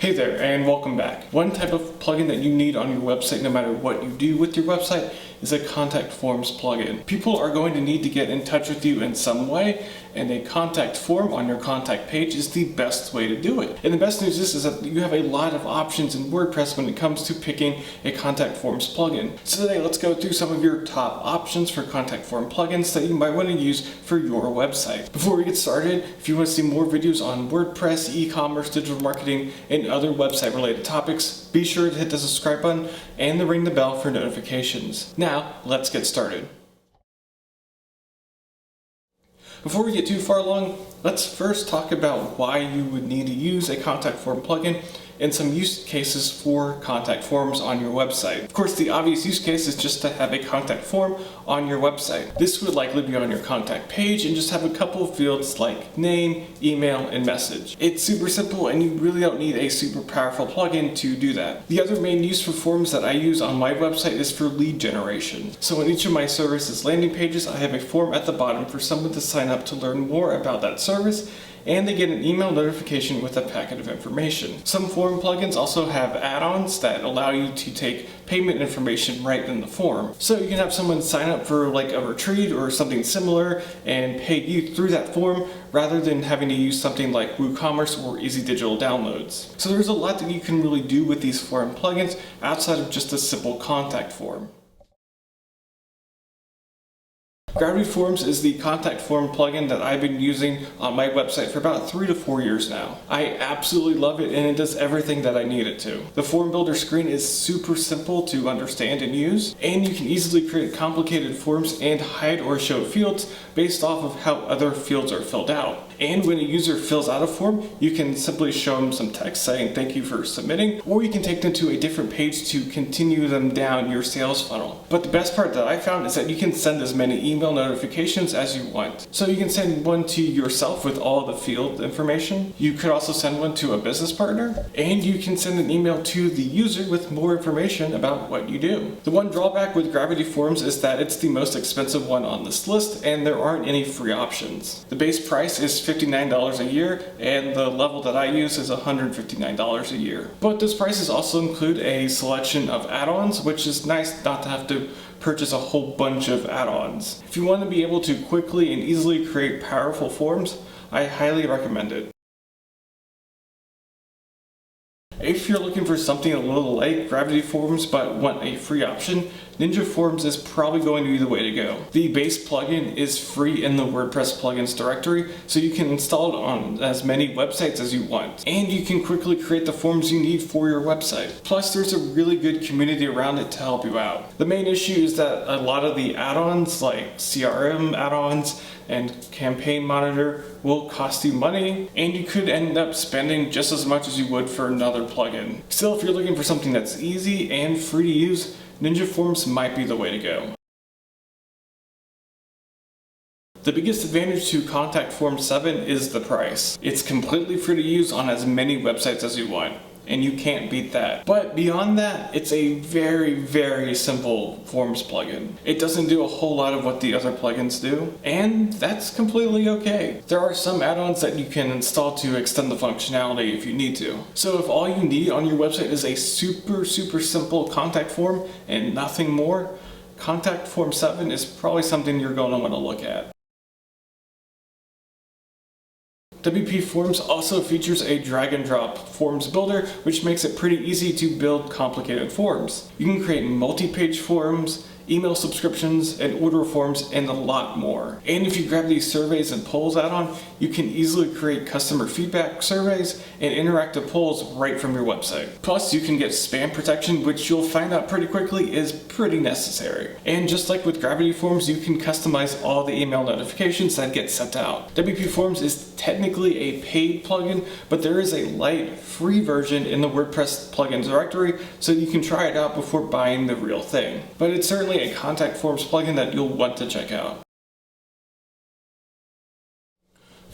Hey there, and welcome back. One type of plugin that you need on your website, no matter what you do with your website, is a contact forms plugin. People are going to need to get in touch with you in some way, and a contact form on your contact page is the best way to do it. And the best news is that you have a lot of options in WordPress when it comes to picking a contact forms plugin. So today, let's go through some of your top options for contact form plugins that you might want to use for your website. Before we get started, if you want to see more videos on WordPress, e-commerce, digital marketing, and other website related topics, be sure to hit the subscribe button and ring the bell for notifications. Now, let's get started. Before we get too far along, let's first talk about why you would need to use a contact form plugin and some use cases for contact forms on your website. Of course, the obvious use case is just to have a contact form on your website. This would likely be on your contact page and just have a couple of fields like name, email, and message. It's super simple and you really don't need a super powerful plugin to do that. The other main use for forms that I use on my website is for lead generation. So in each of my services landing pages, I have a form at the bottom for someone to sign up to learn more about that service, and they get an email notification with a packet of information. Some form plugins also have add-ons that allow you to take payment information right in the form. So you can have someone sign up for like a retreat or something similar and pay you through that form rather than having to use something like WooCommerce or Easy Digital Downloads. So there's a lot that you can really do with these form plugins outside of just a simple contact form. WPForms is the contact form plugin that I've been using on my website for about 3 to 4 years now. I absolutely love it and it does everything that I need it to. The form builder screen is super simple to understand and use, and you can easily create complicated forms and hide or show fields based off of how other fields are filled out. And when a user fills out a form, you can simply show them some text saying thank you for submitting, or you can take them to a different page to continue them down your sales funnel. But the best part that I found is that you can send as many email notifications as you want. So you can send one to yourself with all the field information. You could also send one to a business partner, and you can send an email to the user with more information about what you do. The one drawback with WPForms is that it's the most expensive one on this list, and there aren't any free options. The base price is $59 a year, and the level that I use is $159 a year. But those prices also include a selection of add-ons, which is nice not to have to purchase a whole bunch of add-ons. If you want to be able to quickly and easily create powerful forms, I highly recommend it. If you're looking for something a little like WPForms but want a free option, WPForms is probably going to be the way to go. The base plugin is free in the WordPress plugins directory, so you can install it on as many websites as you want. And you can quickly create the forms you need for your website. Plus, there's a really good community around it to help you out. The main issue is that a lot of the add-ons, like CRM add-ons and campaign monitor, will cost you money, and you could end up spending just as much as you would for another plugin. Still, if you're looking for something that's easy and free to use, WPForms might be the way to go. The biggest advantage to Contact Form 7 is the price. It's completely free to use on as many websites as you want, and you can't beat that. But beyond that, it's a very, very simple forms plugin. It doesn't do a whole lot of what the other plugins do, and that's completely okay. There are some add-ons that you can install to extend the functionality if you need to. So if all you need on your website is a super simple contact form and nothing more, Contact Form 7 is probably something you're going to want to look at. WPForms also features a drag and drop forms builder, which makes it pretty easy to build complicated forms. You can create multi-page forms, email subscriptions, and order forms, and a lot more. And if you grab these surveys and polls add-on, you can easily create customer feedback surveys and interactive polls right from your website. Plus, you can get spam protection, which you'll find out pretty quickly is pretty necessary. And just like with WPForms, you can customize all the email notifications that get sent out. WPForms is technically a paid plugin, but there is a light, free version in the WordPress plugins directory, so you can try it out before buying the real thing. But it's certainly a contact forms plugin that you'll want to check out.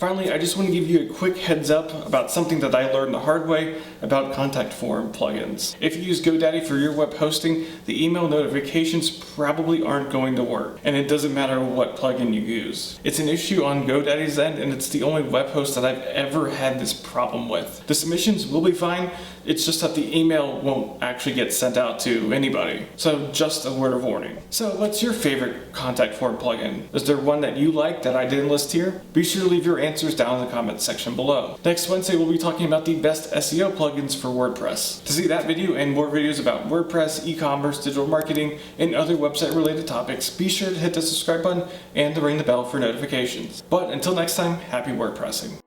Finally, I just want to give you a quick heads up about something that I learned the hard way about contact form plugins. If you use GoDaddy for your web hosting, the email notifications probably aren't going to work, and it doesn't matter what plugin you use. It's an issue on GoDaddy's end, and it's the only web host that I've ever had this problem with. The submissions will be fine, it's just that the email won't actually get sent out to anybody. So just a word of warning. So what's your favorite contact form plugin? Is there one that you like that I didn't list here? Be sure to leave your answers down in the comments section below. Next Wednesday we'll be talking about the best SEO plugins for WordPress. To see that video and more videos about WordPress, e-commerce, digital marketing, and other website related topics, be sure to hit the subscribe button and to ring the bell for notifications. But until next time, happy WordPressing.